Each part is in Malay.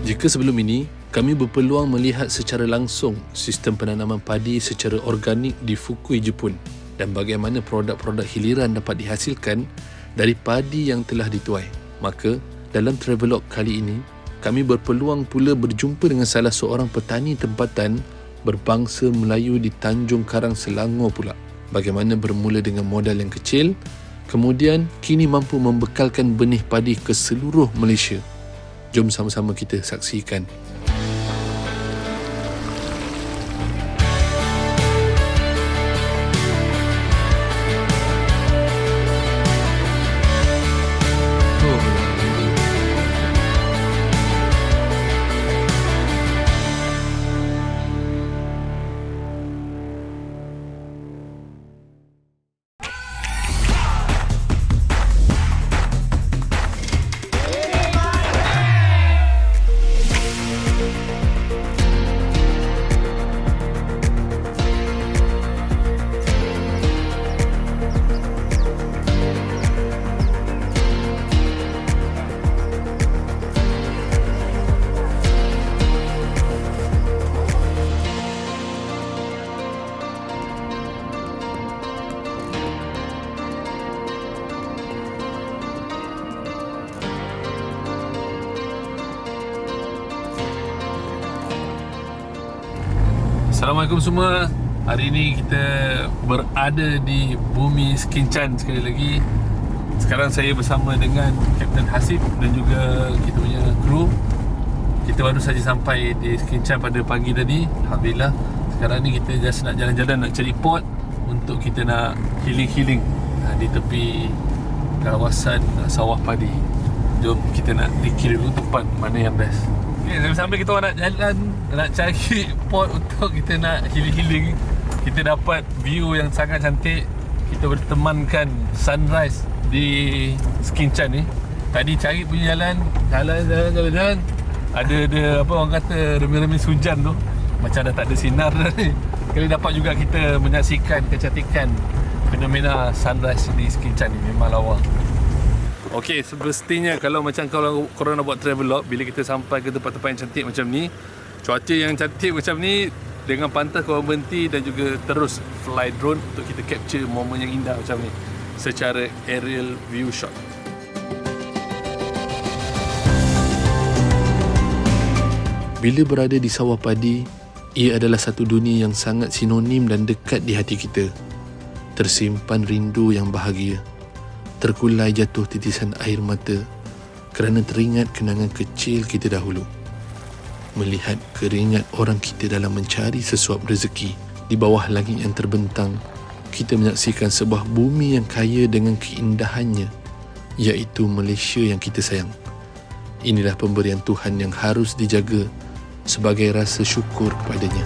Jika sebelum ini, kami berpeluang melihat secara langsung sistem penanaman padi secara organik di Fukui, Jepun dan bagaimana produk-produk hiliran dapat dihasilkan dari padi yang telah dituai. Maka, dalam Travelog kali ini, kami berpeluang pula berjumpa dengan salah seorang petani tempatan berbangsa Melayu di Tanjung Karang, Selangor pula. Bagaimana bermula dengan modal yang kecil, kemudian kini mampu membekalkan benih padi ke seluruh Malaysia. Jom sama-sama kita saksikan. Assalamualaikum semua. Hari ini kita berada di bumi Skinchan sekali lagi. Sekarang saya bersama dengan Kapten Hasib dan juga kita punya kru. Kita baru saja sampai di Skinchan pada pagi tadi. Alhamdulillah. Sekarang ni kita just nak jalan-jalan, nak cari port untuk kita nak healing-healing di tepi kawasan sawah padi. Jom kita nak fikir dulu tempat mana yang best. Okay, sambil kita orang nak jalan, nak cari port untuk kita nak healing-healing, kita dapat view yang sangat cantik. Kita bertemankan sunrise di Skinchan ni. Tadi cari punya jalan. Ada apa orang kata, remis-remis hujan tu, macam dah tak ada sinar dah ni. Kali dapat juga kita menyaksikan kecantikan fenomena sunrise di Skinchan ni. Memang lawa. Okey, semestinya kalau macam korang nak buat travelog, bila kita sampai ke tempat-tempat yang cantik macam ni, cuaca yang cantik macam ni, dengan pantas korang berhenti dan juga terus fly drone untuk kita capture momen yang indah macam ni secara aerial view shot. Bila berada di sawah padi, ia adalah satu dunia yang sangat sinonim dan dekat di hati kita. Tersimpan rindu yang bahagia. Terkulai jatuh titisan air mata kerana teringat kenangan kecil kita dahulu. Melihat keringat orang kita dalam mencari sesuap rezeki. Di bawah langit yang terbentang, kita menyaksikan sebuah bumi yang kaya dengan keindahannya, iaitu Malaysia yang kita sayang. Inilah pemberian Tuhan yang harus dijaga sebagai rasa syukur kepadanya.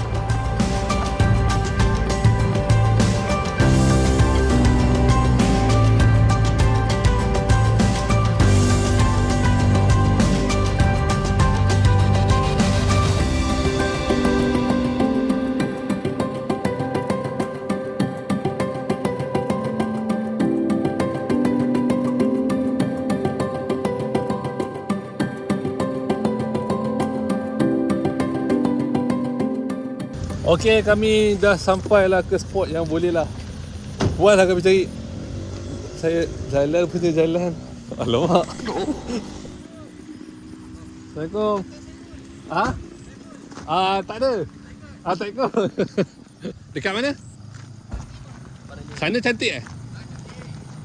Okey, kami dah sampailah ke spot yang boleh lah. Puas lah kami cari. Saya jalan punya jalan. Alamak. Assalamualaikum. Tak ada. Tak ikut. Dekat mana? Sana cantik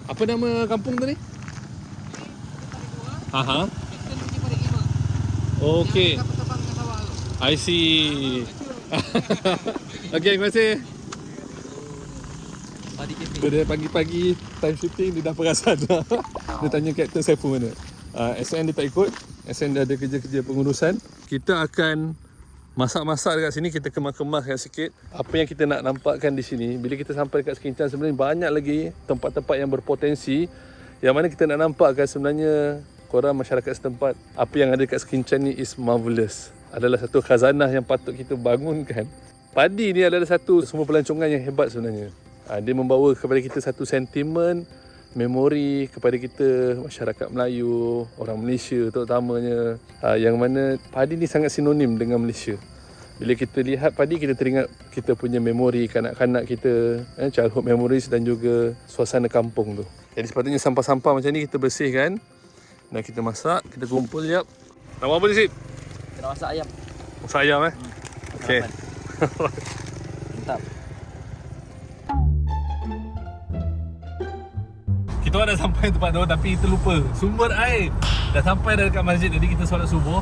Apa nama kampung tu ni? Okey. I see. Okey, terima kasih. Pada pagi-pagi time shooting dia dah perasan. Dia tanya Kapten Saiful mana. SN dia tak ikut. SN dia ada kerja-kerja pengurusan. Kita akan masak-masak dekat sini. Kita kemas-kemaskan sikit apa yang kita nak nampakkan di sini. Bila kita sampai dekat Skinchan, sebenarnya banyak lagi tempat-tempat yang berpotensi yang mana kita nak nampakkan. Sebenarnya korang masyarakat setempat, apa yang ada dekat Skinchan ni is marvelous. Adalah satu khazanah yang patut kita bangunkan. Padi ni adalah satu semua pelancongan yang hebat sebenarnya. Dia membawa kepada kita satu sentimen memori kepada kita, masyarakat Melayu, orang Malaysia terutamanya, yang mana padi ni sangat sinonim dengan Malaysia. Bila kita lihat padi, kita teringat kita punya memori kanak-kanak kita, childhood memories dan juga suasana kampung tu. Jadi sepatutnya sampah-sampah macam ni kita bersihkan dan kita masak, kita kumpul jap. Nama apa ni, Sid? Kita nak masak ayam. Masak ayam Okey. Mantap. Kita orang dah sampai tempat tu tapi kita lupa sumber air. Dah sampai dah dekat masjid, jadi kita solat subuh.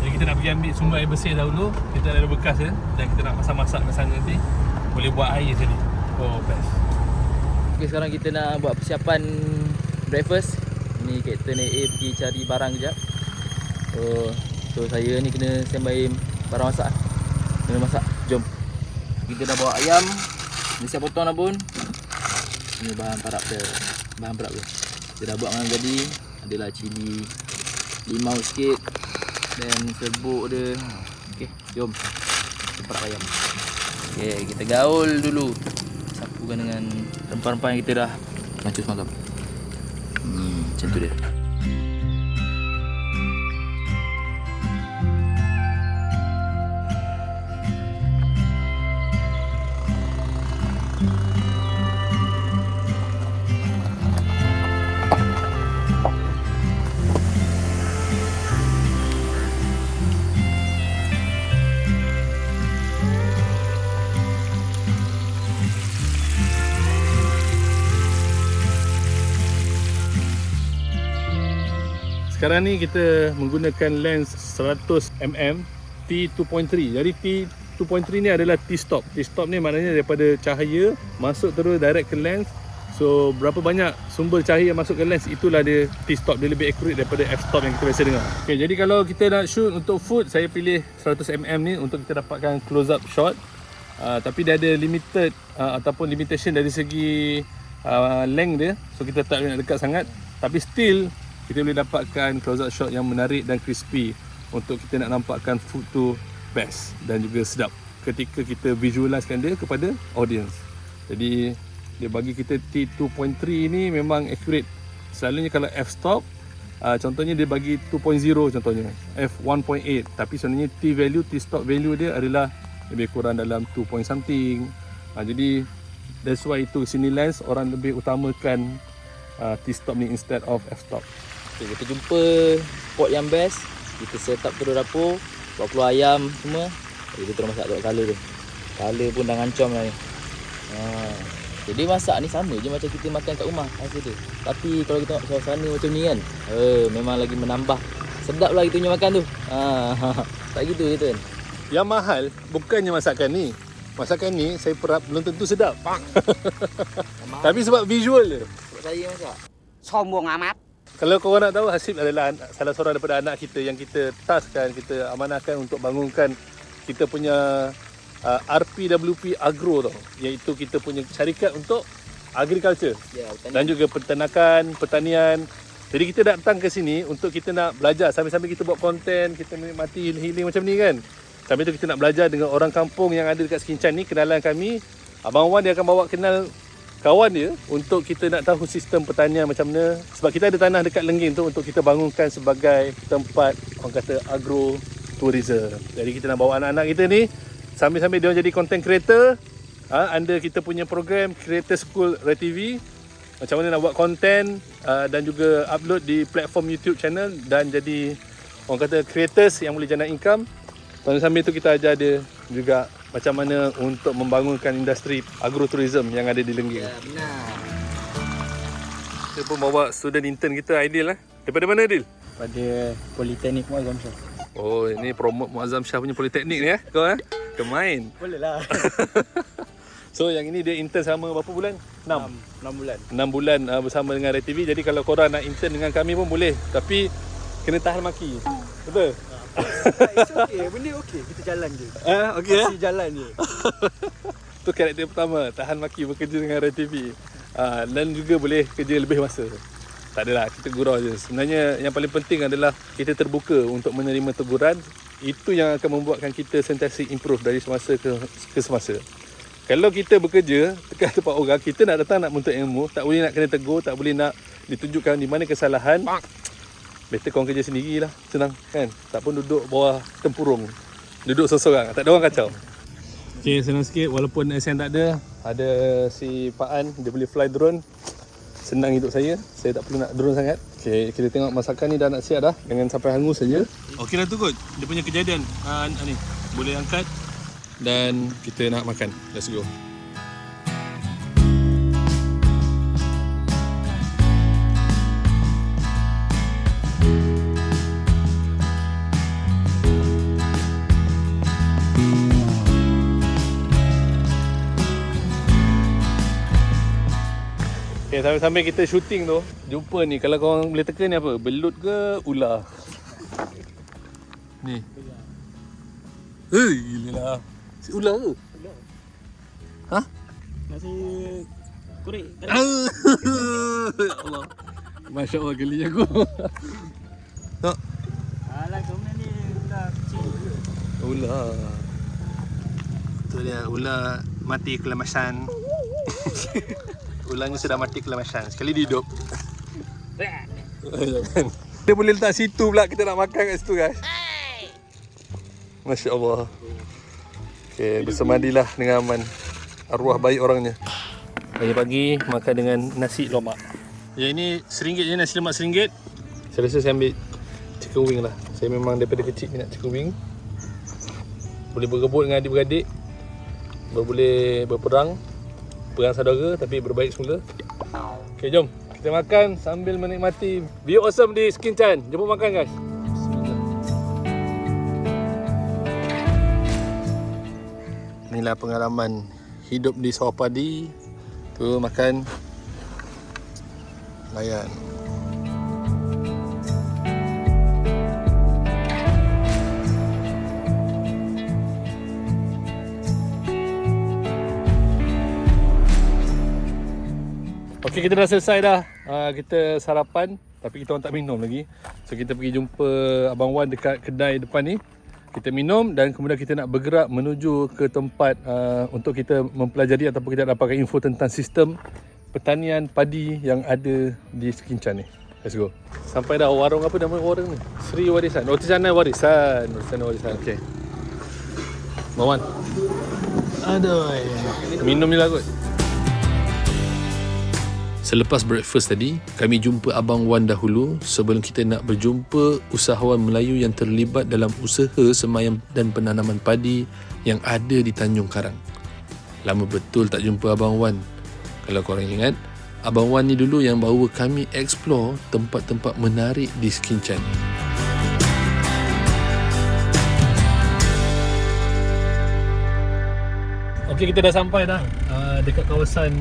Jadi kita nak pergi ambil sumber air bersih dahulu. Kita ada bekas dan kita nak masak-masak ke sana nanti. Boleh buat air sini. Oh, best. Okay, sekarang kita nak buat persiapan breakfast. Ni Kapten AA pergi cari barang kejap. So saya ni kena standby barang masak. Kena masak. Jom. Kita dah bawa ayam. Ni saya potong dah pun. Ini bahan parap dia. Bahan parap dia. Kita dah buat dengan jadi. Adalah cili, limau sikit dan serbuk dia. Okey, jom. Kita parap ayam. Okey, kita gaul dulu. Sapukan dengan rempah-rempah yang kita dah macam semalam. Macam tu dia. Sekarang ni kita menggunakan lens 100mm T2.3. Jadi T2.3 ni adalah T-stop. T-stop ni maknanya daripada cahaya masuk terus direct ke lens. So berapa banyak sumber cahaya yang masuk ke lens, itulah dia T-stop. Dia lebih accurate daripada f-stop yang kita biasa dengar. Okay, jadi kalau kita nak shoot untuk food, saya pilih 100mm ni untuk kita dapatkan close up shot. Tapi dia ada limited ataupun limitation dari segi length dia. So kita tak nak dekat sangat. Tapi still kita boleh dapatkan close up shot yang menarik dan crispy untuk kita nak nampakkan food tu best dan juga sedap ketika kita visualisekan dia kepada audience. Jadi dia bagi kita T2.3 ni memang accurate. Selalunya kalau f-stop, contohnya dia bagi 2.0 contohnya, f1.8, tapi sebenarnya T value, T-stop value dia adalah lebih kurang dalam 2 point something. Jadi that's why itu sini lens orang lebih utamakan T-stop ni instead of f-stop. Okay, kita jumpa spot yang best. Kita set up terus dapur, bawa keluar ayam semua. Kita terus masak tengok colour tu. Colour pun dah ngancam dah ni. Jadi masak ni sama je macam kita makan kat rumah rasa dia. Tapi kalau kita tengok suasana macam ni kan, memang lagi menambah sedap lah kita punya makan tu. Tak gitu je kan. Yang mahal bukannya masakan ni. Masakan ni saya perap belum tentu sedap. Tapi sebab visual dia. Sebab saya masak. Sombong amat. Kalau korang nak tahu, Hasib adalah salah seorang daripada anak kita yang kita taskkan, kita amanahkan untuk bangunkan kita punya RPWP Agro tau, iaitu kita punya syarikat untuk agriculture dan juga peternakan, pertanian. Jadi kita datang ke sini untuk kita nak belajar sambil-sambil kita buat konten, kita menikmati healing macam ni kan. Sambil tu kita nak belajar dengan orang kampung yang ada dekat Skincan ni, kenalan kami. Abang Wan dia akan bawa kenal kawan dia untuk kita nak tahu sistem pertanian macam mana. Sebab kita ada tanah dekat Lengging tu untuk kita bangunkan sebagai tempat orang kata agro tourism. Jadi kita nak bawa anak-anak kita ni sambil-sambil dia jadi content creator under kita punya program Creator School Rai TV. Macam mana nak buat content dan juga upload di platform YouTube channel dan jadi orang kata creators yang boleh generate income. Sambil tu kita ajar dia juga macam mana untuk membangunkan industri agrotourism yang ada di Lengging. Ya, benar. Kita pun bawa student intern kita, Aidil lah. Daripada mana, Aidil? Pada Politeknik Muazzam Shah. Oh, ini promote Muazzam Shah punya politeknik ni kau Kemain. Boleh lah. So yang ini dia intern selama berapa bulan? 6 bulan. 6 bulan bersama dengan Rai TV. Jadi kalau korang nak intern dengan kami pun boleh. Tapi kena tahan maki. Betul? It's okay, benda okay. Kita jalan je. Okay Masih jalan je. Tu karakter pertama, tahan maki bekerja dengan Rai TV. Dan juga boleh kerja lebih masa. Tak adalah, kita gurau je. Sebenarnya yang paling penting adalah kita terbuka untuk menerima teguran. Itu yang akan membuatkan kita sentiasa improve dari semasa ke semasa. Kalau kita bekerja dekat tempat orang, kita nak datang nak menuntut ilmu, tak boleh nak kena tegur, tak boleh nak ditunjukkan di mana kesalahan. Better korang kerja sendirilah. Senang kan? Tak pun duduk bawah tempurung. Duduk seorang-seorang. Tak ada orang kacau. Okay, senang sikit. Walaupun SN tak ada, ada si Pak An. Dia boleh fly drone. Senang hidup saya. Saya tak perlu nak drone sangat. Okay, kita tengok masakan ni dah nak siap dah. Jangan sampai hangus saja. Okay dah tu kot. Dia punya kejadian ni boleh angkat. Dan kita nak makan. Let's go. Okay, sambil-sambil kita syuting tu, jumpa ni. Kalau korang boleh teka ni apa? Belut ke ular? Ni. Gila lah. Si ular ke? Ular. Ha? Nasi korek. Allah. Masya Allah geli aku. Tak. Alah, komen ni ular kecil juga. Ular. Tu dia, ular mati kelemasan. Ularnya sudah mati kelemasan. Sekali dia hidup. Dia boleh letak situ pula, kita nak makan kat situ guys. Masya Allah. Okay, bersemadilah dengan aman. Arwah baik orangnya. Pagi-pagi makan dengan nasi lemak. Yang ini RM1 je, nasi lemak RM1. Saya rasa saya ambil chicken wing lah. Saya memang daripada kecil minat chicken wing. Boleh bergebut dengan adik-beradik. Boleh berperang. Perang saudara tapi berbaik semula. Okay, jom kita makan sambil menikmati view awesome di Skinchan. Jom makan guys. Bismillah. Inilah pengalaman hidup di sawah padi. Tu makan layan. Okay, kita dah selesai dah. Kita sarapan tapi kita orang tak minum lagi. So kita pergi jumpa Abang Wan dekat kedai depan ni. Kita minum dan kemudian kita nak bergerak menuju ke tempat untuk kita mempelajari ataupun kita dapatkan info tentang sistem pertanian padi yang ada di Skinchan ni. Let's go. Sampai dah. Warung apa nama warung ni? Sri Warisan. Notisanai Warisan. Notisanai Warisan. Okay. Abang Wan. Aduh. Minum ni lah kot. Selepas breakfast tadi, kami jumpa Abang Wan dahulu sebelum kita nak berjumpa usahawan Melayu yang terlibat dalam usaha semayam dan penanaman padi yang ada di Tanjung Karang. Lama betul tak jumpa Abang Wan. Kalau korang ingat, Abang Wan ni dulu yang bawa kami explore tempat-tempat menarik di Skinchan. Okey, kita dah sampai dah dekat kawasan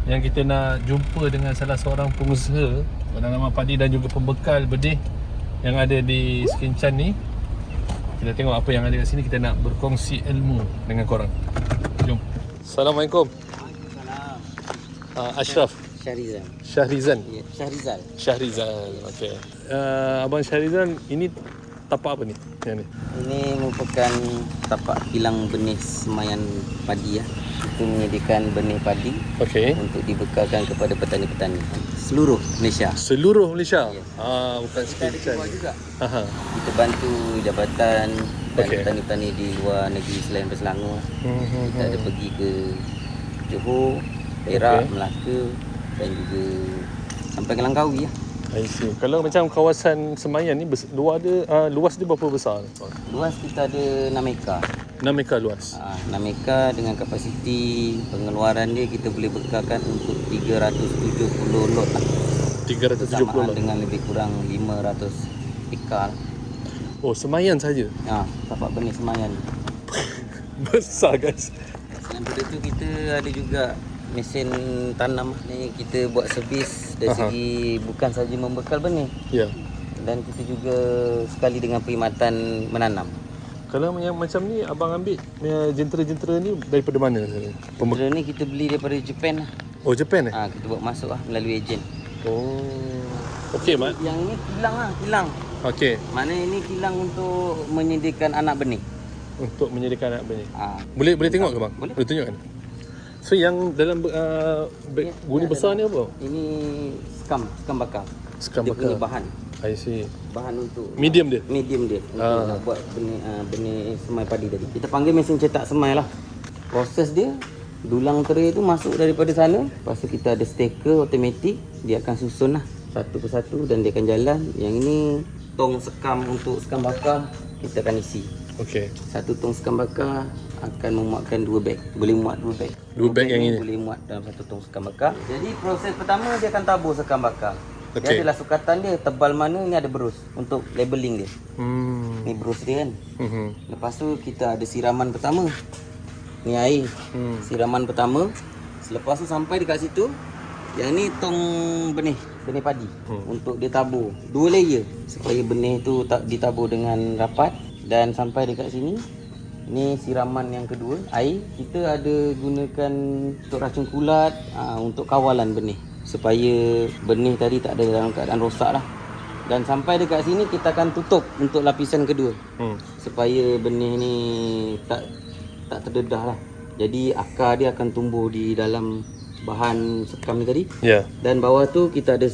yang kita nak jumpa dengan salah seorang pengusaha penanaman padi dan juga pembekal benih yang ada di Skinchan ni. Kita tengok apa yang ada kat sini, kita nak berkongsi ilmu dengan korang. Jom. Assalamualaikum. Waalaikumsalam. Ashraf. Syahrizal. Syahrizan. Ya, Syahrizal. Syahrizal. Okey. Abang Syahrizal, ini tapak apa ni? Yang ni. Ini merupakan tapak kilang benih semayan padi ya. Itu menyediakan benih padi Okey. untuk dibekalkan kepada petani-petani seluruh Malaysia. Seluruh Malaysia. Ya. Bukan Kita ada Skinchan. keluar juga. Aha. Kita bantu jabatan dan Okey. petani-petani di luar negeri selain Selangor. Kita ada pergi ke Johor, Perak, Okey. Melaka dan juga sampai ke Langkawi ya. I see. Kalau macam kawasan Semayan ni luas dia berapa besar? Luas kita ada 6 ekar. 6 ekar luas. 6 ekar dengan kapasiti pengeluaran dia kita boleh bekalkan untuk 370 lot lah. 370 Bersamaan lot. dengan lebih kurang 500 ekar. Oh, Semayan saja. Tapak benih semayan. Besar guys. Selain daripada tu kita ada juga mesin tanam ni, kita buat servis dari segi bukan saja membekal benih Ya. dan kita juga sekali dengan perkhidmatan menanam. Kalau yang macam ni abang ambil jentera-jentera ni daripada mana? Benda ni kita beli daripada Japan lah. Oh, Japan eh? Kita buat masuk lah melalui ejen. Oh. Okey, Mat. Yang ini kilang lah, kilang. Okey, Mana ini kilang untuk menyediakan anak benih. untuk menyediakan anak benih. Ah, Boleh tengok ke bang? Boleh. Boleh tunjukkan? So yang dalam beg guni besar ni apa? Ini skam bakar. Skam Dia punya bakar. bahan. I see. Bahan untuk Medium dia? Medium dia untuk nak buat benih semai padi tadi. Kita panggil mesin cetak semai lah. Proses dia, dulang tray tu masuk daripada sana. Lepas tu kita ada stacker automatik. Dia akan susun lah satu persatu dan dia akan jalan. Yang ini tong sekam untuk sekam bakar kita akan isi. Okey. Satu tong sekam bakar akan memuatkan 2 beg. Boleh muat 2 beg. 2 beg yang ini boleh muat dalam satu tong sekam bakar. Jadi proses pertama dia akan tabur sekam bakar. Okey. Dia adalah sukatan dia, tebal mana ni ada berus untuk labeling dia. Ni berus dia kan. Lepas tu kita ada siraman pertama. Ni air. Siraman pertama. Selepas tu sampai dekat situ, yang ni tong benih padi untuk dia tabur 2 layer supaya benih tu tak ditabur dengan rapat. Dan sampai dekat sini, ni siraman yang kedua, air. Kita ada gunakan untuk racun kulat, untuk kawalan benih supaya benih tadi tak ada dalam keadaan rosak lah. Dan sampai dekat sini kita akan tutup untuk lapisan kedua supaya benih ni tak terdedah lah. Jadi akar dia akan tumbuh di dalam bahan sekam ni tadi. Ya. Dan bawah tu kita ada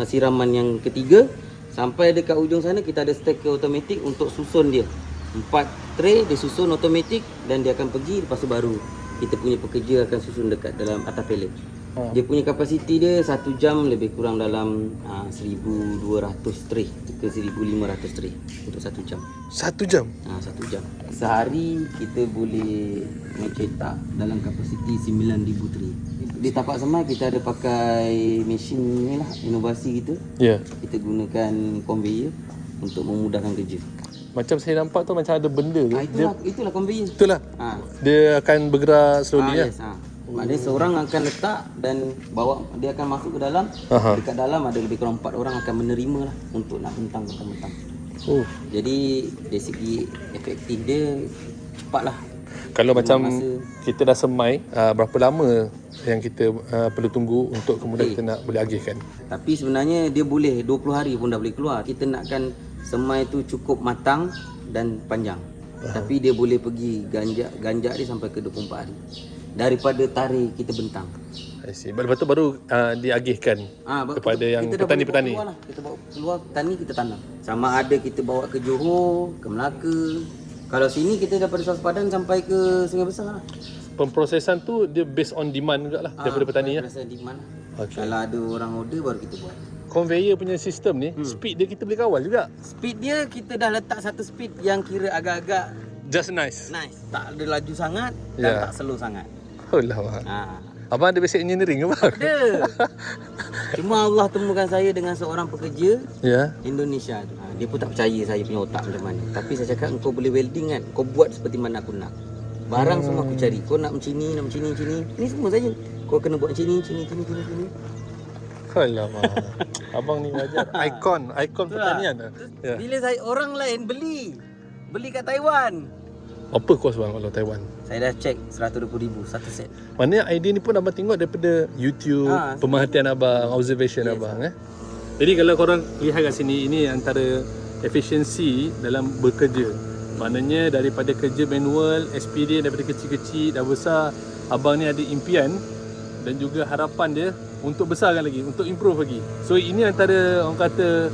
siraman yang ketiga. Sampai dekat ujung sana kita ada stacker automatik untuk susun dia. 4 tray dia susun automatik dan dia akan pergi, lepas tu baru kita punya pekerja akan susun dekat dalam atas pallet. Dia punya kapasiti dia 1 jam lebih kurang dalam 1200 tray ke 1500 tray untuk 1 jam. 1 jam? 1 jam. Sehari kita boleh mencetak dalam kapasiti 9000 tray. Di tapak semai kita ada pakai mesin ni lah, inovasi kita. Ya. Kita gunakan conveyor untuk memudahkan kerja. Macam saya nampak tu macam ada benda tu. Itulah conveyor. Itulah. Dia akan bergerak slowly Yes. Maknanya seorang akan letak dan bawa, dia akan masuk ke dalam. Dekat dalam ada lebih kurang 4 orang akan menerima lah untuk nak bentang. Jadi dari segi efektif dia cepat lah. Kalau macam kita dah semai, berapa lama yang kita perlu tunggu untuk kemudian kita nak boleh agihkan? Tapi sebenarnya dia boleh 20 hari pun dah boleh keluar. Kita nakkan semai tu cukup matang dan panjang. Tapi dia boleh pergi ganjak dia sampai ke 24 hari. Daripada tarik kita bentang. I see. Lepas tu baru diagihkan kepada yang petani-petani. Kita bawa keluar petani, kita tanam. Sama ada kita bawa ke Johor, ke Melaka. Kalau sini kita daripada Suas Padan sampai ke Sungai Besar lah. Pemprosesan tu dia based on demand juga lah daripada petani lah. Based on demand lah. Okay. Kalau ada orang order baru kita buat. Conveyor punya sistem ni, speed dia kita boleh kawal juga. Speed dia kita dah letak satu speed yang kira agak-agak just nice. Tak ada laju sangat dan tak slow sangat. Allah. Abang ada basic engineering ke bang? Ada. Cuma Allah temukan saya dengan seorang pekerja Indonesia tu. Dia pun tak percaya saya punya otak macam mana. Tapi saya cakap, kau boleh welding kan? Kau buat seperti mana aku nak. Barang semua aku cari. Kau nak macam ni, Ni semua saja. Kau kena buat macam ni. Alamak. Abang ni wajar. Ikon pertanian lah. Bila orang lain beli kat Taiwan. Apa kos bang kalau Taiwan? Saya dah check 120,000 satu set. Maknanya idea ni pun abang tengok daripada YouTube, pemerhatian abang, observation abang Jadi kalau korang lihat kat sini, ini antara efisiensi dalam bekerja. Maknanya daripada kerja manual, experience daripada kecil-kecil dah besar, abang ni ada impian dan juga harapan dia untuk besarkan lagi, untuk improve lagi. So ini antara orang kata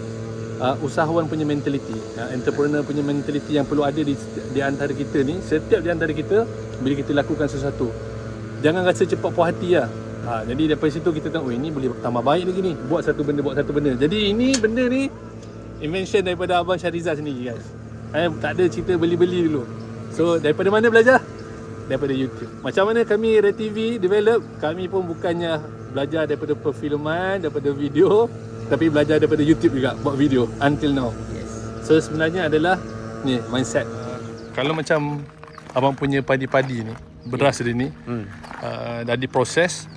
usahawan punya mentality, entrepreneur punya mentality yang perlu ada di antara kita ni. Setiap di antara kita, bila kita lakukan sesuatu, jangan rasa cepat puas hati lah. Jadi daripada situ kita tengok, ini boleh tambah baik lagi ni, buat satu benda. Jadi ini benda ni invention daripada Abang Syahrizal sendiri guys. Tak ada cerita beli-beli dulu. So daripada mana belajar? Daripada YouTube. Macam mana kami Red TV develop, kami pun bukannya belajar daripada perfilman, daripada video, tapi belajar daripada YouTube juga buat video until now. So sebenarnya adalah ni mindset. Kalau macam abang punya padi-padi ni, beras dia ni dah diproses,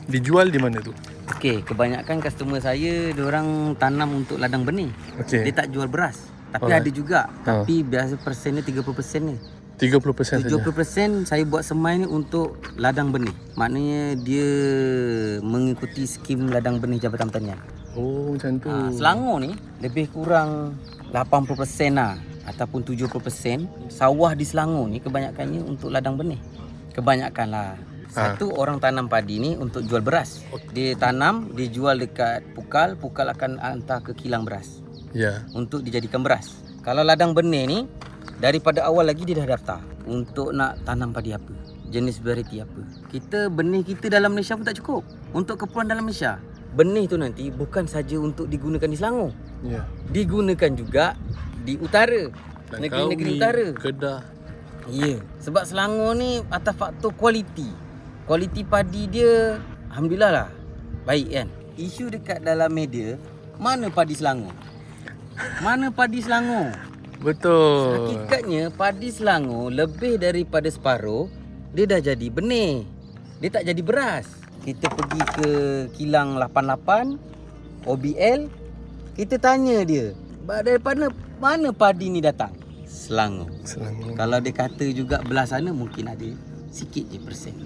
dijual di mana tu? Okey, kebanyakan customer saya diorang tanam untuk ladang benih. Dia tak jual beras. Tapi ada juga. Tapi biasa persennya 30% ni. 30% saja. 70% saya buat semai ni untuk ladang benih. Maknanya dia mengikuti skim ladang benih Jabatan Pertanian. Oh macam tu. Selangor ni lebih kurang 80% lah ataupun 70% sawah di Selangor ni kebanyakannya untuk ladang benih. Kebanyakan lah. Satu orang tanam padi ni untuk jual beras. Dia tanam, dia jual dekat Pukal, Pukal akan hantar ke kilang beras Ya. untuk dijadikan beras. Kalau ladang benih ni, daripada awal lagi dia dah daftar untuk nak tanam padi apa, jenis variety apa. Benih kita dalam Malaysia pun tak cukup untuk keperluan dalam Malaysia. Benih tu nanti bukan saja untuk digunakan di Selangor, Ya. digunakan juga di utara, negeri-negeri utara. Kedah. Ya, sebab Selangor ni atas faktor kualiti. Kualiti padi dia alhamdulillah lah baik kan. Isu dekat dalam media, mana padi Selangor? Mana padi Selangor? Betul. Hakikatnya padi Selangor lebih daripada separuh dia dah jadi benih. Dia tak jadi beras. Kita pergi ke kilang 88 OBL, kita tanya dia, daripada mana padi ni datang? Selangor. Kalau dia kata juga belah sana, mungkin ada sikit je persen.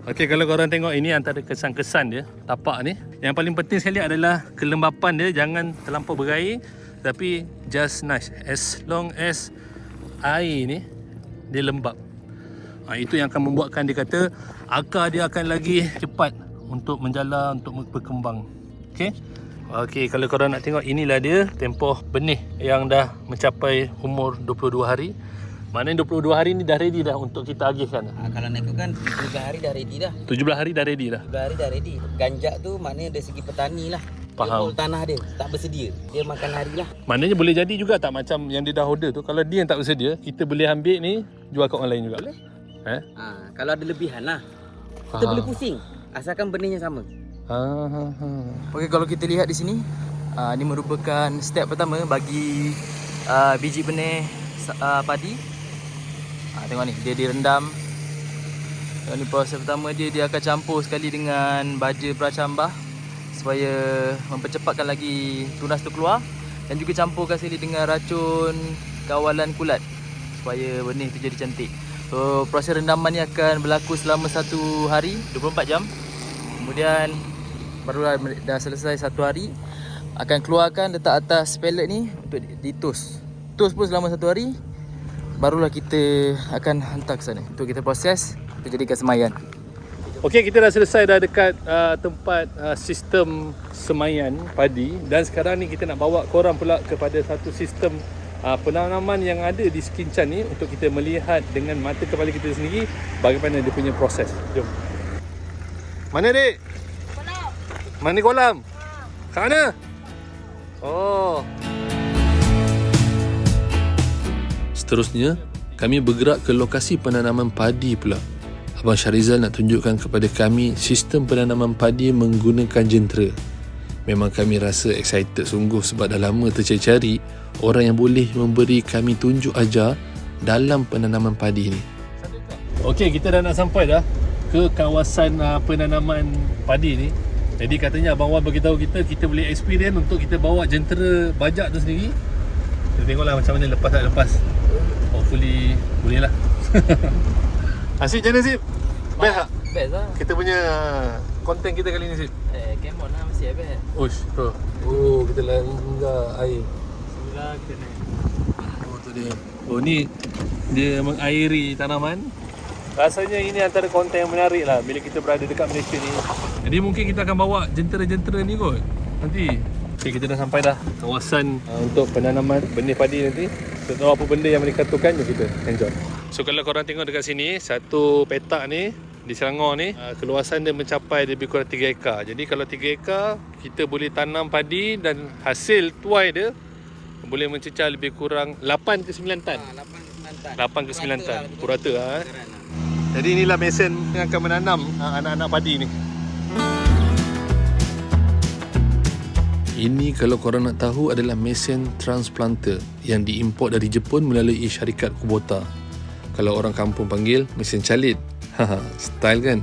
Okey, kalau korang tengok ini antara kesan-kesan dia, tapak ni. Yang paling penting sekali adalah kelembapan dia, jangan terlampau berair, tapi just nice. As long as air ni dia lembap. Itu yang akan membuatkan dia kata akar dia akan lagi cepat untuk menjala, untuk berkembang. Okey. Okey, kalau korang nak tengok, inilah dia tempoh benih yang dah mencapai umur 22 hari. Maknanya 22 hari ni dah ready dah untuk kita agihkan. Kalau nak ikutkan 17 hari dah ready dah. 17 hari dah ready dah. 17 hari dah ready. Ganjak tu maknanya dari segi petani lah. Faham. Dia tanah dia tak bersedia, dia makan hari lah. Maknanya boleh jadi juga tak macam yang dia dah order tu. Kalau dia yang tak bersedia, kita boleh ambil ni, jual kat orang lain juga. Boleh? Kalau ada lebihan lah, kita boleh pusing asalkan benihnya sama. Okey, kalau kita lihat di sini, ini merupakan step pertama bagi biji benih padi. Tengok ni, dia direndam. Tengok ni proses pertama dia akan campur sekali dengan baja beracambah supaya mempercepatkan lagi tunas tu keluar, dan juga campurkan sekali dengan racun kawalan kulat supaya benih tu jadi cantik. So proses rendaman ni akan berlaku selama 1 hari, 24 jam. Kemudian barulah dah selesai 1 hari, akan keluarkan letak atas pellet ni untuk ditos. Tos pun selama 1 hari, barulah kita akan hantar ke sana untuk kita proses, untuk jadikan semaian. Okey, kita dah selesai dah dekat tempat sistem semaian padi, dan sekarang ni kita nak bawa korang pula kepada satu sistem penanaman yang ada di Skincan ni untuk kita melihat dengan mata kepala kita sendiri bagaimana dia punya proses. Jom. Mana dik? Kolam. Mana kolam? Kat mana? Oh. Seterusnya, kami bergerak ke lokasi penanaman padi pula. Abang Syarizal nak tunjukkan kepada kami sistem penanaman padi menggunakan jentera. Memang kami rasa excited sungguh sebab dah lama tercari-cari orang yang boleh memberi kami tunjuk ajar dalam penanaman padi ni. Okey, kita dah nak sampai dah ke kawasan penanaman padi ni. Jadi katanya Abang Wan beritahu kita boleh experience untuk kita bawa jentera bajak tu sendiri. Kita tengoklah macam mana lepas tak lepas. Hopefully boleh lah. Asyik macam mana Sip? Best tak? Best lah. Kita punya konten kita kali ni Sip. Come on lah, mesti best. Ush, tu. Oh, kita langgar air. Sebelah kita naik. Oh, tu dia. Oh, ni dia mengairi tanaman. Rasanya ini antara konten yang menarik lah bila kita berada dekat Malaysia ni. Jadi mungkin kita akan bawa jentera-jentera ni kot nanti. Okay, kita dah sampai dah kawasan untuk penanaman benih padi nanti. Tak tahu apa benda yang mereka tukar, jom kita enjoy. So kalau korang tengok dekat sini, satu petak ni di Selangor ni, keluasan dia mencapai lebih kurang 3 ekar. Jadi kalau 3 ekar, kita boleh tanam padi dan hasil tuai dia boleh mencecah lebih kurang 8 ke 9 tan. 8 ke 9 tan. Purata lah. Jadi inilah mesin yang akan menanam anak-anak padi ni. Ini kalau korang nak tahu adalah mesin transplanter yang diimport dari Jepun melalui syarikat Kubota. Kalau orang kampung panggil mesin calit. Haha, style kan?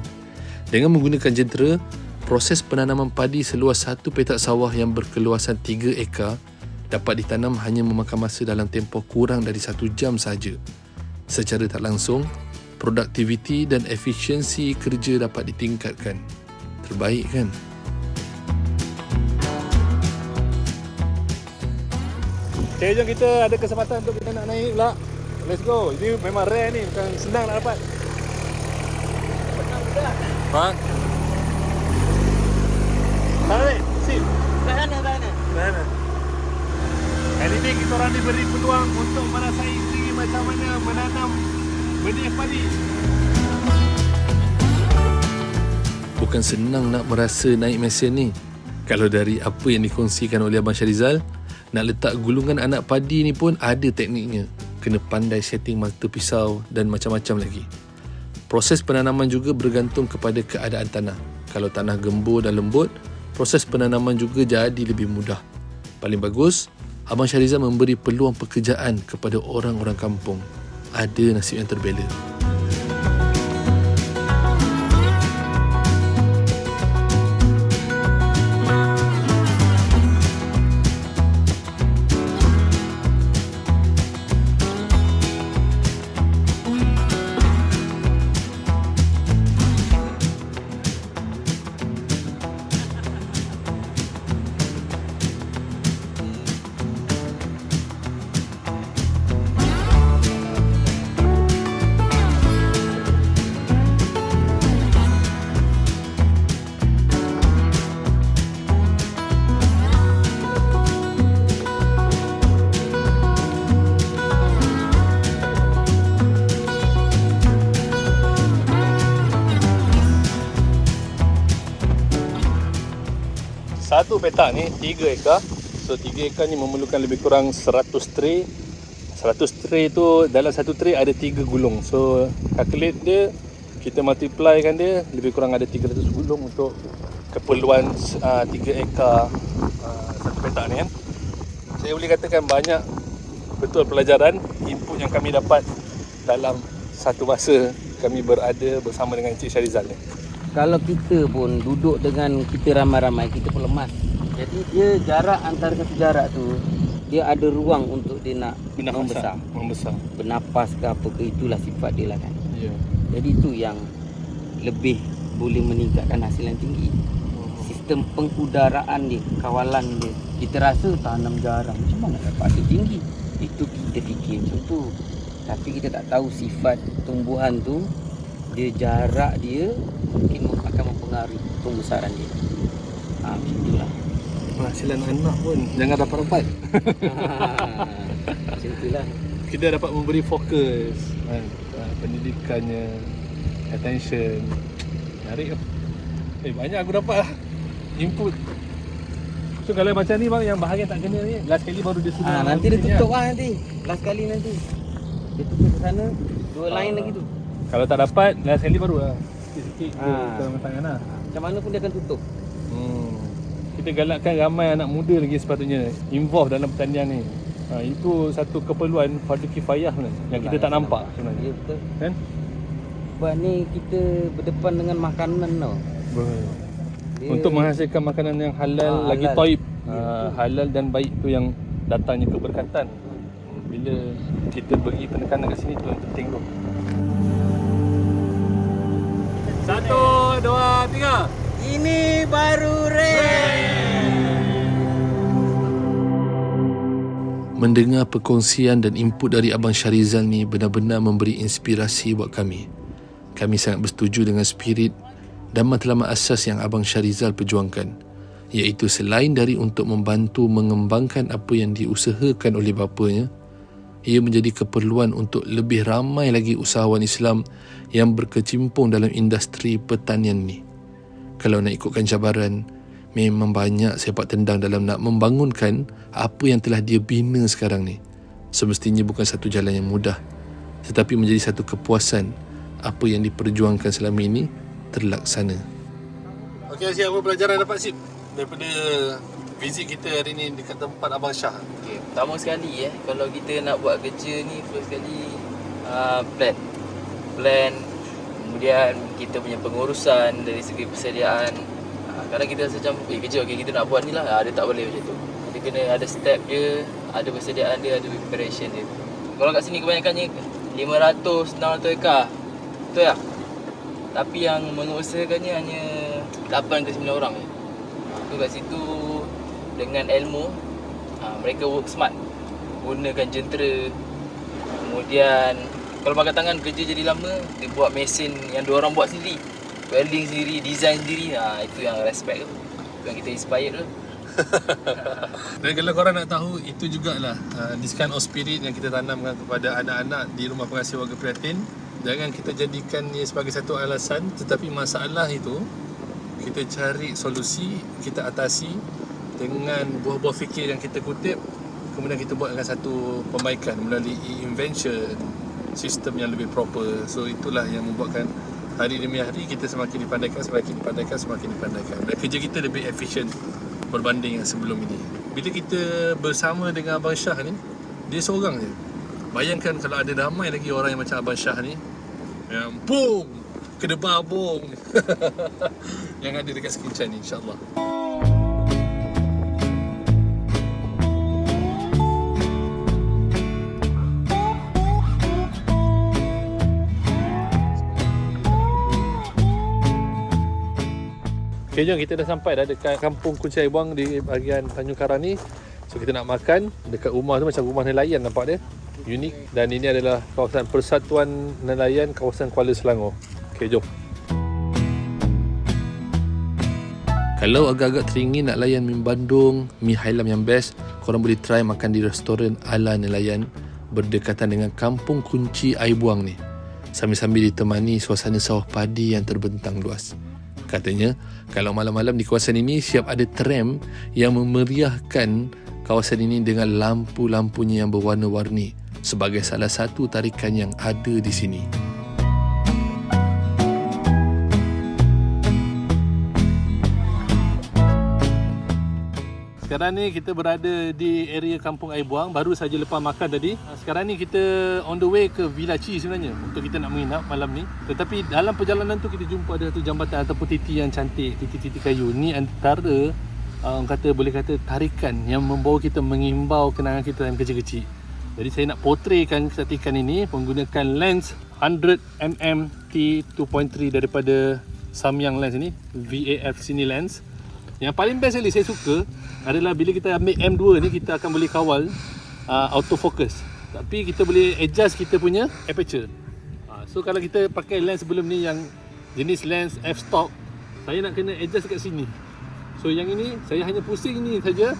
Dengan menggunakan jentera, proses penanaman padi seluas satu petak sawah yang berkeluasan 3 ekar dapat ditanam hanya memakan masa dalam tempoh kurang dari 1 jam sahaja. Secara tak langsung, produktiviti dan efisiensi kerja dapat ditingkatkan. Terbaik kan? Okay, jom kita ada kesempatan untuk kita nak naik pula. Let's go. Ini memang rare ni, bukan senang nak dapat. Bang. Tarik, sip. Mana? Kali ni kita orang diberi peluang untuk merasai sendiri macam mana menanam benih padi. Bukan senang nak merasa naik mesin ni. Kalau dari apa yang dikongsikan oleh Abang Syarizal, nak letak gulungan anak padi ni pun ada tekniknya. Kena pandai setting mata pisau dan macam-macam lagi. Proses penanaman juga bergantung kepada keadaan tanah. Kalau tanah gembur dan lembut, proses penanaman juga jadi lebih mudah. Paling bagus, Abang Syarizal memberi peluang pekerjaan kepada orang-orang kampung. Ada nasib yang terbela. Satu petak ni 3 ekar. So 3 ekar ni memerlukan lebih kurang 100 tray. 100 tray tu dalam satu tray ada 3 gulung. So calculate dia, kita multiply kan dia, lebih kurang ada 300 gulung untuk keperluan 3 ekar satu petak ni kan. Saya boleh katakan banyak betul pelajaran, input yang kami dapat dalam satu masa kami berada bersama dengan Encik Syarizal ni. Kalau kita pun duduk dengan kita ramai-ramai, kita pun lemas. Jadi dia jarak antara satu jarak tu, dia ada ruang untuk dia nak membesar. Bernapas ke apa ke, itulah sifat dia lah kan. Ya. Jadi itu yang lebih boleh meningkatkan hasil yang tinggi. Sistem pengudaraan dia, kawalan dia. Kita rasa tanam jarang, macam mana dapat hasil tinggi? Itu kita fikir macam tu. Tapi kita tak tahu sifat tumbuhan tu, dia jarak dia mungkin akan mempengaruhi pembesaran dia. Macam itulah. Penghasilan anak pun jangan dapat-dapat. Macam itulah. Kita dapat memberi fokus kan, pendidikannya, attention. Menarik tu. Banyak aku dapat lah input. So kalau macam ni bang, yang bahagian tak kena ni, last kali baru dia sudah nanti dia tutup lah nanti. Last kali nanti dia tutup ke sana, 2 line lagi tu. Kalau tak dapat, last kali baru lah sikit-sikit kita tangan lah. Macam mana pun dia akan tutup. Kita galakkan ramai anak muda lagi sepatutnya involve dalam pertanian ni. Itu satu keperluan fardu kifayah sebenarnya yang kita tak nampak sebenarnya. Ya betul. Kan? Sebab ni kita berdepan dengan makanan tau. Untuk menghasilkan makanan yang halal, lagi halal. taib. Halal dan baik tu yang datangnya keberkatan. Bila kita beri penekanan kat sini tu yang penting tu. 1, 2, 3. Ini baru Mendengar perkongsian dan input dari Abang Syarizal ni benar-benar memberi inspirasi buat kami. Kami sangat bersetuju dengan spirit dan matlamat asas yang Abang Syarizal perjuangkan, iaitu selain dari untuk membantu mengembangkan apa yang diusahakan oleh bapanya, ia menjadi keperluan untuk lebih ramai lagi usahawan Islam yang berkecimpung dalam industri pertanian ni. Kalau nak ikutkan cabaran, memang banyak sepak tendang dalam nak membangunkan apa yang telah dia bina sekarang ni. Semestinya bukan satu jalan yang mudah, tetapi menjadi satu kepuasan apa yang diperjuangkan selama ini terlaksana. Okey, siap apa pelajaran dapat Sip daripada visit kita hari ni dekat tempat Abang Syah? Okay, pertama sekali kalau kita nak buat kerja ni, first sekali plan. Kemudian kita punya pengurusan dari segi persediaan. Kadang kita rasa macam kerja kita nak buat ni lah, dia tak boleh macam tu. Dia kena ada step dia, ada persediaan dia, ada preparation dia. Kalau kat sini kebanyakannya 500-600 ekar, betul tak? Tapi yang mengusahakannya hanya 8 ke 9 orang je. Tu kat situ dengan ilmu, mereka work smart, gunakan jentera. Kemudian kalau pakai tangan kerja jadi lama, dia buat mesin yang 2 orang buat sendiri. welding sendiri, design sendiri. Itu yang respect tu. Itu yang kita inspired tu. Dan kalau korang nak tahu, itu jugalah this kind of spirit yang kita tanamkan kepada anak-anak di rumah pengasuh warga prihatin. Jangan kita jadikan ni sebagai satu alasan, tetapi masalah itu kita cari solusi, kita atasi dengan buah-buah fikir yang kita kutip, kemudian kita buat dengan satu pembaikan melalui invention, sistem yang lebih proper. So itulah yang membuatkan hari demi hari kita semakin dipandaikan, semakin dipandaikan. Dan kerja kita lebih efisien berbanding yang sebelum ini. Bila kita bersama dengan Abang Syah ni, dia seorang je. Bayangkan kalau ada ramai lagi orang yang macam Abang Syah ni, yang boom, kedebar bong yang ada dekat Skin ni, insyaAllah. Okay, jom, kita dah sampai dah dekat kampung Kunci Air Buang di bahagian Tanjung Karang ni. So kita nak makan dekat rumah tu, macam rumah nelayan nampak dia, unik. Dan ini adalah kawasan Persatuan Nelayan kawasan Kuala Selangor. Okay, jom. Kalau agak-agak teringin nak layan mi Bandung, mi Hailam yang best, korang boleh try makan di restoran ala nelayan berdekatan dengan Kampung Kunci Air Buang ni, sambil-sambil ditemani suasana sawah padi yang terbentang luas. Katanya, kalau malam-malam di kawasan ini siap ada tram yang memeriahkan kawasan ini dengan lampu-lampunya yang berwarna-warni sebagai salah satu tarikan yang ada di sini. Sekarang ni kita berada di area Kampung Air Buang, baru saja lepas makan tadi. Sekarang ni kita on the way ke Villa Chi sebenarnya untuk kita nak menginap malam ni. Tetapi dalam perjalanan tu kita jumpa ada satu jambatan ataupun titi yang cantik, titi-titi kayu. Ni antara orang kata, boleh kata tarikan yang membawa kita mengimbau kenangan kita dalam kecil-kecil. Jadi saya nak portraykan kecantikan ini menggunakan lens 100mm t2.3 daripada Samyang lens ni, VAF Cine Lens. Yang paling best sekali saya suka adalah bila kita ambil M2 ni, kita akan boleh kawal autofocus. Tapi kita boleh adjust kita punya aperture. So kalau kita pakai lens sebelum ni yang jenis lens f-stop, saya nak kena adjust kat sini. So yang ini saya hanya pusing ni saja,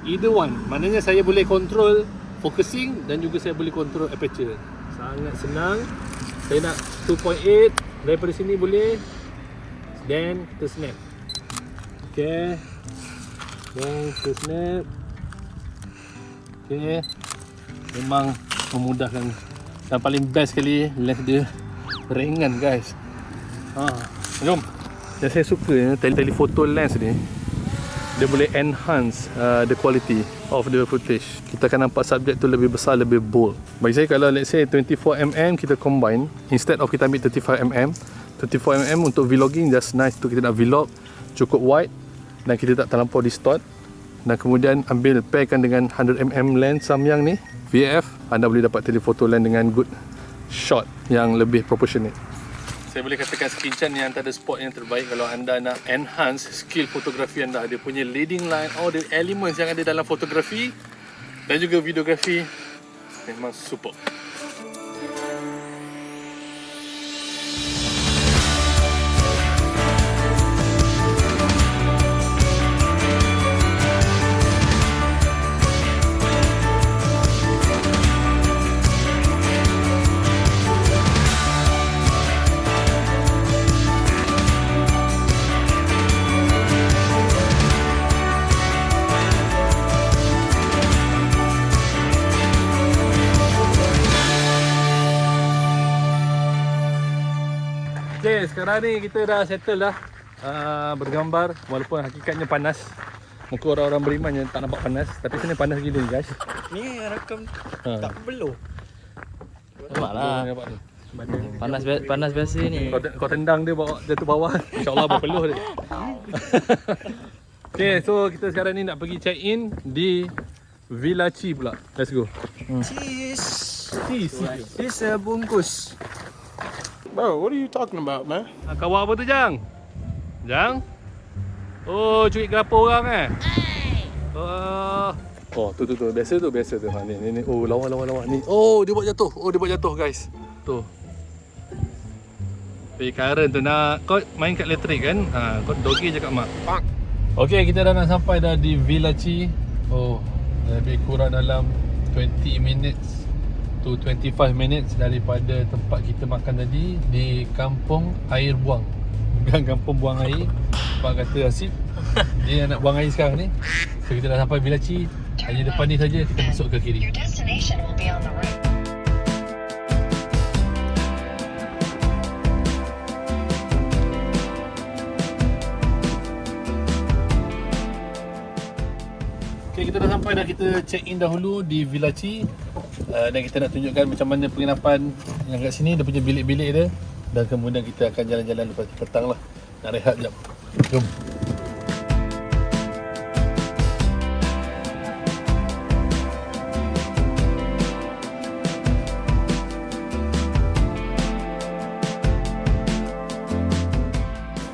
either one. Maknanya saya boleh control focusing dan juga saya boleh control aperture. Sangat senang. Saya nak 2.8, daripada sini boleh, then kita snap. Okay, dan kita snap. Okay, memang memudahkan. Dan paling best sekali, lens dia ringan guys. Jom. Dan saya suka telephoto lens ni, dia boleh enhance the quality of the footage. Kita akan nampak subjek tu lebih besar, lebih bold. Bagi saya, kalau let's say 24mm kita combine, instead of kita ambil 35mm, 34mm untuk vlogging just nice tu. Kita nak vlog cukup wide dan kita tak terlampau distort. Dan kemudian ambil pairkan dengan 100mm lens Samyang ni, VF, anda boleh dapat telephoto lens dengan good shot yang lebih proportionate. Saya boleh katakan Skin ni antara spot yang terbaik kalau anda nak enhance skill fotografi anda. Dia punya leading line, all the elements yang ada dalam fotografi dan juga videografi memang super. Okay, sekarang ni kita dah settle dah bergambar, walaupun hakikatnya panas. Muka orang-orang beriman yang tak nampak panas, tapi sini panas gila guys. Ni rakam tak beloh. Nampaklah. Panas biasa ni. Kau tendang dia bawa jatuh bawah. InsyaAllah berpeluh dia. Okay, so kita sekarang ni nak pergi check in di Villa Chi pula. Let's go. Cheese. Cheese. This bungkus. Bro, what are you talking about, man? Kawan apa tu, Jang? Jang? Oh, curi kelapa orang Oh, tu. Biasa tu. Ni. Oh, lawan ni. Oh, dia buat jatuh. Guys. Tu. Pergi current tu nak kau main kat elektrik kan. Kau dogi je kat mak. Okay, kita dah nak sampai dah di Villaci. Oh, lebih kurang dalam 20 minutes to 25 minutes daripada tempat kita makan tadi di Kampung Air Buang. Bukan Kampung Buang Air. Pak kata Hasib dia nak buang air sekarang ni. So kita dah sampai Villaci. Hanya depan ni saja kita masuk ke kiri. Your destination will be on the right. Okay, kita dah sampai dah. Kita check in dahulu di Villaci. Dan kita nak tunjukkan macam mana penginapan yang kat sini. Dia punya bilik-bilik dia. Dan kemudian kita akan jalan-jalan lepas petang lah. Nak rehat sekejap. Jom.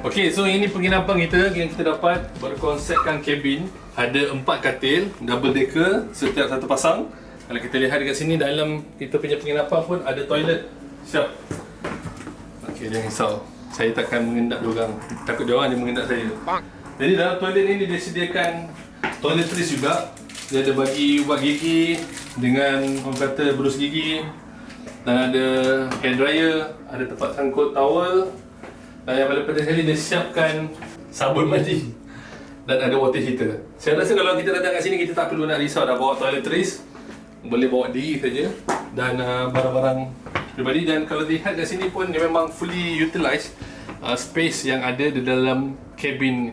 Okay, so ini penginapan kita yang kita dapat berkonsepkan kabin. Ada 4 katil, double decker, setiap satu pasang. Kalau kita lihat dekat sini dalam kita punya penginapan pun ada toilet. Siap. Okay, jangan risau. Saya takkan mengendak diorang. Takut diorang dia mengendak saya. Jadi dalam toilet ni dia sediakan toiletries juga. Dia ada bagi ubat gigi dengan orang kata berus gigi. Dan ada hair dryer, ada tempat sangkut towel. Dan yang paling penting sekali dia siapkan sabun mandi dan ada water heater. Saya rasa kalau kita datang kat sini kita tak perlu nak risau dah bawa toiletries. Boleh bawa diri saja dan barang-barang pribadi. Dan kalau lihat kat sini pun dia memang fully utilise space yang ada di dalam cabin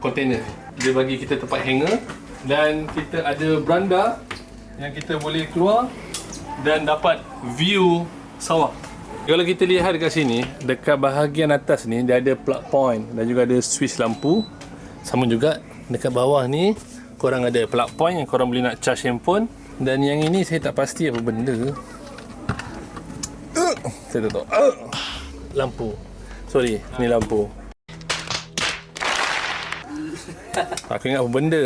container. Dia bagi kita tempat hanger dan kita ada beranda yang kita boleh keluar dan dapat view sawah. Kalau kita lihat dekat sini, dekat bahagian atas ni dia ada plug point dan juga ada switch lampu. Sama juga dekat bawah ni korang ada plug point yang korang boleh nak charge handphone. Dan yang ini saya tak pasti apa benda. Saya tak tahu. Lampu. Sorry, ni lampu. Aku ingat apa benda.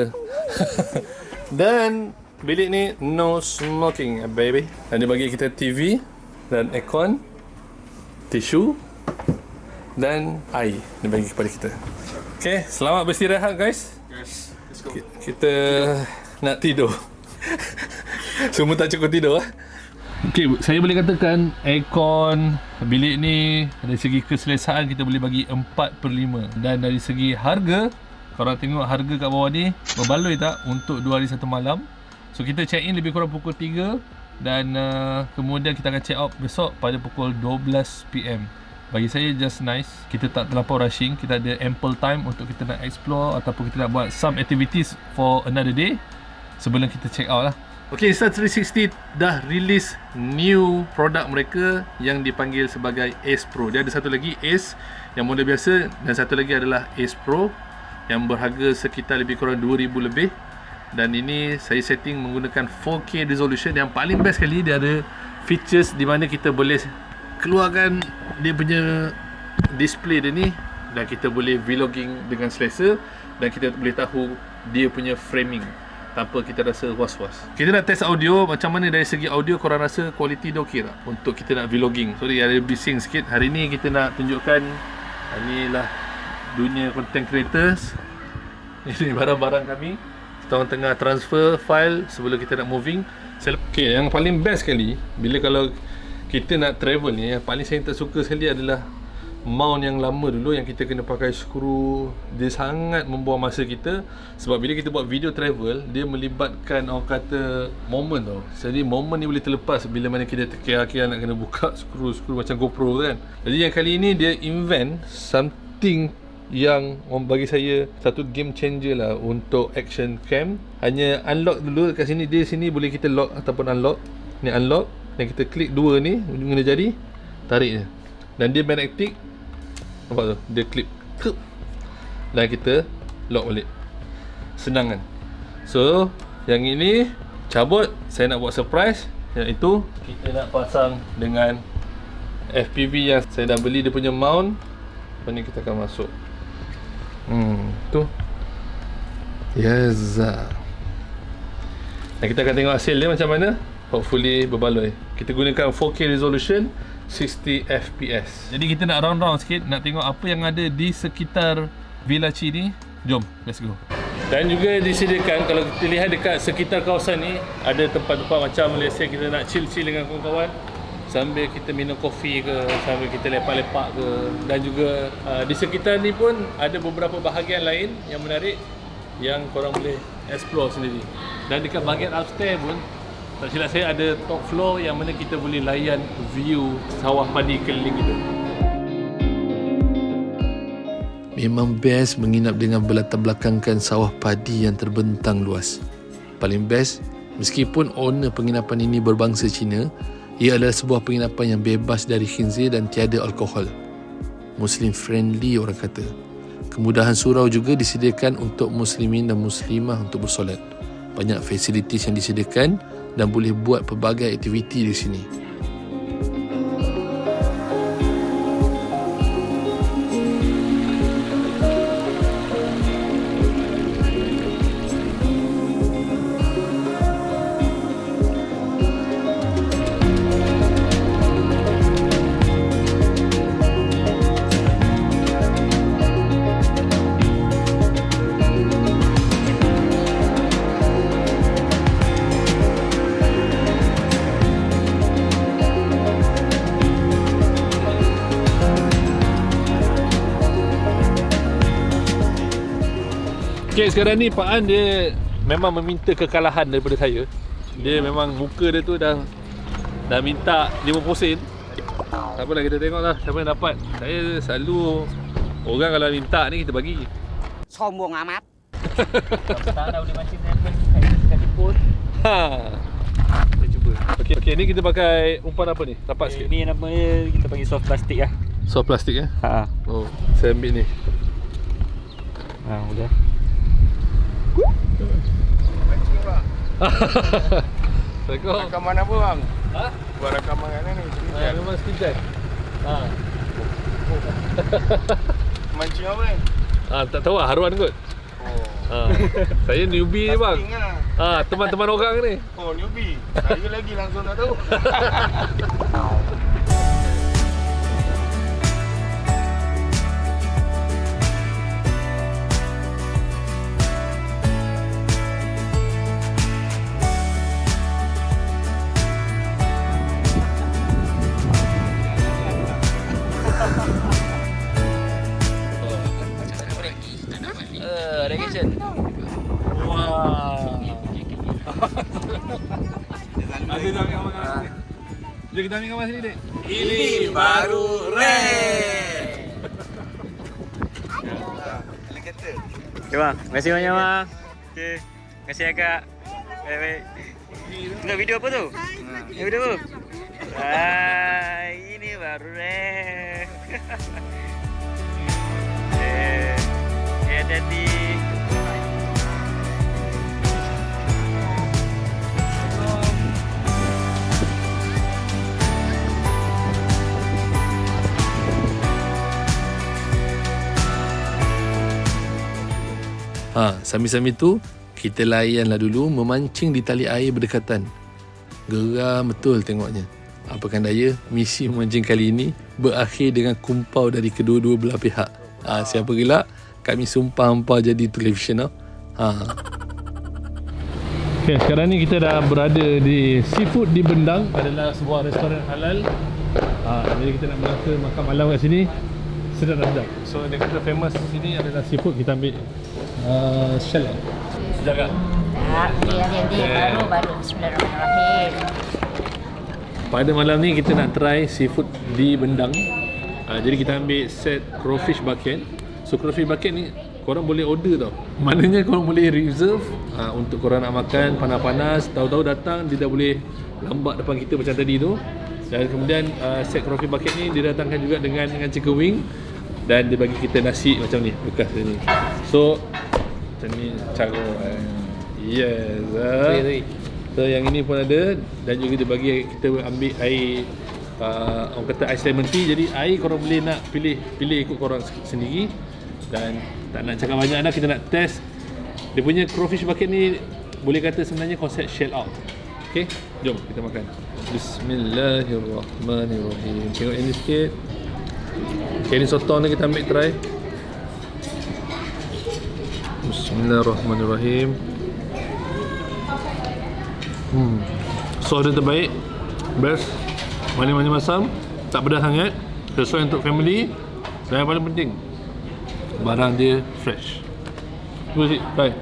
Dan bilik ni no smoking baby. Dan dia bagi kita TV dan aircon, tisu dan air dia bagi kepada kita. Okay, selamat beristirahat guys. Yes, let's go. Kita nak tidur. Semua tak cukup tidur lah. Okay, saya boleh katakan aircon bilik ni dari segi keselesaan kita boleh bagi 4/5. Dan dari segi harga, korang tengok harga kat bawah ni berbaloi tak untuk 2 hari 1 malam. So kita check in lebih kurang pukul 3 dan kemudian kita akan check out besok pada pukul 12 PM. Bagi saya just nice. Kita tak terlampau rushing. Kita ada ample time untuk kita nak explore ataupun kita nak buat some activities for another day sebelum kita check out lah. Okay, Insta360 dah release new produk mereka yang dipanggil sebagai Ace Pro. Dia ada satu lagi Ace yang model biasa dan satu lagi adalah Ace Pro yang berharga sekitar lebih kurang 2,000 lebih. Dan ini saya setting menggunakan 4K resolution. Yang paling best sekali dia ada features di mana kita boleh keluarkan dia punya display dia ni dan kita boleh vlogging dengan selesa dan kita boleh tahu dia punya framing tanpa kita rasa was-was. Kita nak test audio, macam mana dari segi audio korang rasa kualiti dia okey tak untuk kita nak vlogging. Sorry ada bising sikit. Hari ni kita nak tunjukkan inilah dunia content creators. Ini barang-barang kami. Kita orang tengah transfer file sebelum kita nak moving. Okay, yang paling best sekali bila kalau kita nak travel ni, yang paling saya tak suka sekali adalah mount yang lama dulu yang kita kena pakai skru. Dia sangat membuang masa kita. Sebab bila kita buat video travel, dia melibatkan orang kata moment tau. Jadi moment ni boleh terlepas bila mana kita kira-kira nak kena buka skru macam GoPro kan. Jadi yang kali ini dia invent something yang bagi saya satu game changer lah untuk action cam. Hanya unlock dulu kat sini. Dia sini boleh kita lock ataupun unlock. Ni unlock dan kita klik dua ni ujung jari, tarik je. Dan dia magnetic. Nampak tu? Dia clip. Dan kita lock balik. Senang kan? So, yang ini cabut. Saya nak buat surprise. Yang itu kita nak pasang dengan FPV yang saya dah beli dia punya mount. Lepas ni kita akan masuk. Tu. Yes. Dan kita akan tengok hasil dia macam mana. Hopefully berbaloi. Kita gunakan 4K resolution 60 fps. Jadi kita nak round-round sikit, nak tengok apa yang ada di sekitar Villa Chi ni. Jom, let's go. Dan juga disediakan, kalau kita lihat dekat sekitar kawasan ni, ada tempat-tempat macam let's say kita nak chill-chill dengan kawan-kawan, sambil kita minum kopi ke, sambil kita lepak-lepak ke. Dan juga di sekitar ni pun ada beberapa bahagian lain yang menarik yang korang boleh explore sendiri. Dan dekat bahagian upstairs pun, tak silap saya, ada top floor yang mana kita boleh layan view sawah padi keliling itu. Memang best menginap dengan berlatar belakangkan sawah padi yang terbentang luas. Paling best, meskipun owner penginapan ini berbangsa Cina, ia adalah sebuah penginapan yang bebas dari khinzir dan tiada alkohol. Muslim friendly orang kata. Kemudahan surau juga disediakan untuk muslimin dan muslimah untuk bersolat. Banyak fasilitis yang disediakan dan boleh buat pelbagai aktiviti di sini. Okay, sekarang ni Pak An dia memang meminta kekalahan daripada saya. Dia memang muka dia tu dah minta 50 sen. Tak apalah, kita tengok lah siapa yang dapat. Saya selalu orang kalau minta ni kita bagi. Sombong amat. Tak dah boleh mancing handphone kat telefon. Kita cuba. Okey, ni kita pakai umpan apa ni? Rapat sikit. Ni nama dia kita panggil soft plastik lah. Soft plastik eh? Ha. Oh, saya ambil ni. Ha, udah. Assalamualaikum. Rakaman apa bang? Ha? Buat rakaman kat mana ni? Cerita. Memang sekejap. Mancing apa ni? Tak tahu lah, haruan kot. Oh. Saya newbie ni bang. Casting lah. Teman-teman orang ni. Oh newbie. Saya lagi langsung tak tahu. Reaction. Wah. Ada dah ambil gambar. Jom kita ambil gambar sini, Dek. Ini baru Okay bang, terima kasih banyak bang. Okay, terima kasih Kak. Baik-baik. Tengok video apa tu? Tengok video apa? Ini baru hati-hati. Sambil-sambil tu, kita layanlah dulu memancing di tali air berdekatan. Geram betul tengoknya. Apakan daya, misi memancing kali ini berakhir dengan kumpau dari kedua-dua belah pihak. Siapa gelak, kami sumpah hampa jadi televisyen. Okay, sekarang ni kita dah berada di Seafood di Bendang. Adalah sebuah restoran halal. Jadi kita nak berasa makan malam kat sini. Sedap-sedap. So dia kata famous di sini adalah seafood. Kita ambil shell. Sekejap kak. Baru. Bismillahirrahmanirrahim. Pada malam ni kita nak try seafood di Bendang. Jadi kita ambil set crawfish bucket. So crawfish bucket ni korang boleh order tau. Maknanya korang boleh reserve untuk korang nak makan panas-panas. Tahu-tahu datang dia dah boleh lambat depan kita macam tadi tu. Dan kemudian set crawfish bucket ni didatangkan juga dengan chicken wing. Dan dia bagi kita nasi macam ni, bekas ni. So macam ni cara yes. So yang ini pun ada. Dan juga dia bagi kita ambil air orang kata ais lemon tea. Jadi air korang boleh nak pilih ikut korang sendiri. Dan tak nak cakap banyak dah, kita nak test. Dia punya crawfish bucket ni boleh kata sebenarnya konsep shell out. Okay. Jom kita makan. Bismillahirrahmanirrahim. Tengok ini sikit. Okay, ni sotong ni kita ambil try. Bismillahirrahmanirrahim. Sos dia terbaik. Best. Manis-manis masam, tak pedas sangat, sesuai untuk family. Dan yang paling penting, barang dia fresh. Cuba sikit, try.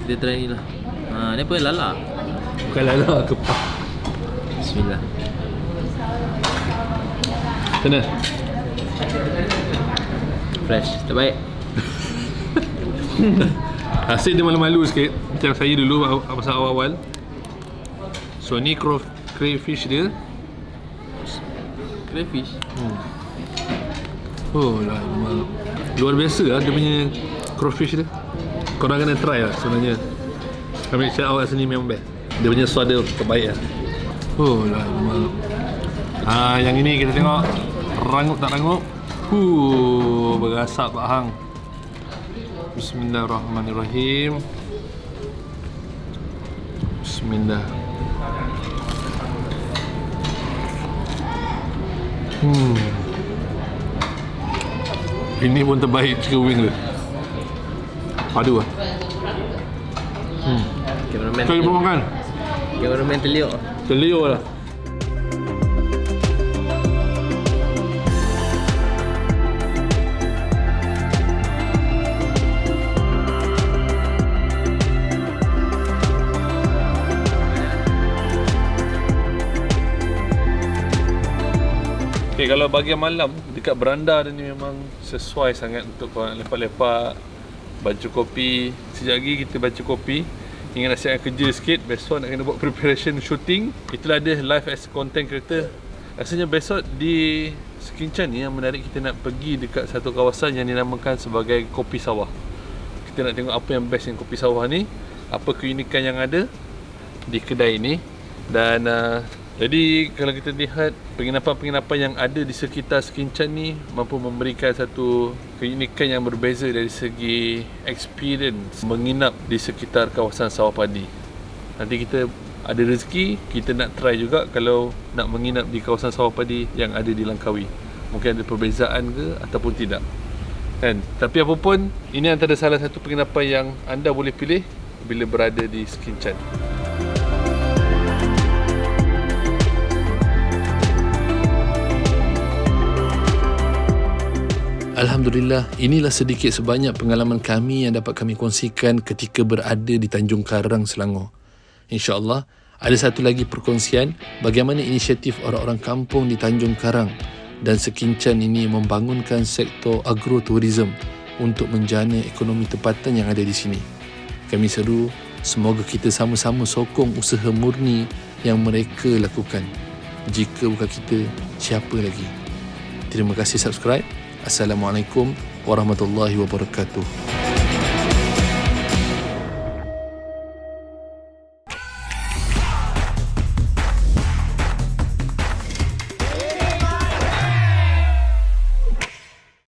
Kita try ni lah. Ni apa? Lala. Bukan lala, kepak. Bismillah. Macam mana? Fresh, terbaik. Asyik dia malu-malu sikit. Macam saya dulu pasal awal-awal. So ni crayfish dia. Crayfish. Oh lah, luar biasa lah dia punya crayfish dia. Korang kena try lah sebenarnya. Kami cakap awal sini memang best. Dia punya suara dia terbaik lah. Oh lah, yang ini kita tengok rangup tak rangup. Berasap Pak Hang. Bismillahirrahmanirrahim. Bismillah. Ini pun terbaik chicken wing dia. Padu lah. Cameraman. Kau belum makan? Cameraman terliuk. Terliur lah. Okay, kalau bahagian malam dekat beranda dia ni memang sesuai sangat untuk korang lepak-lepak, baca kopi. Sekejap lagi kita baca kopi. Ingat nak siapkan kerja sikit. Besok nak kena buat preparation shooting. Itulah dia live as content creator. Rasanya besok di Skinchan ni yang menarik, kita nak pergi dekat satu kawasan yang dinamakan sebagai Kopi Sawah. Kita nak tengok apa yang best yang Kopi Sawah ni, apa keunikan yang ada di kedai ni. Dan jadi kalau kita lihat penginapan-penginapan yang ada di sekitar Skinchan ni mampu memberikan satu keunikan yang berbeza dari segi experience menginap di sekitar kawasan sawah padi. Nanti kita ada rezeki, kita nak try juga kalau nak menginap di kawasan sawah padi yang ada di Langkawi. Mungkin ada perbezaan ke ataupun tidak. Kan? Tapi apapun, ini antara salah satu penginapan yang anda boleh pilih bila berada di Skinchan. Alhamdulillah, inilah sedikit sebanyak pengalaman kami yang dapat kami kongsikan ketika berada di Tanjung Karang, Selangor. InsyaAllah, ada satu lagi perkongsian bagaimana inisiatif orang-orang kampung di Tanjung Karang dan Skinchan ini membangunkan sektor agroturism untuk menjana ekonomi tempatan yang ada di sini. Kami seru, semoga kita sama-sama sokong usaha murni yang mereka lakukan. Jika bukan kita, siapa lagi? Terima kasih subscribe. Assalamualaikum warahmatullahi wabarakatuh.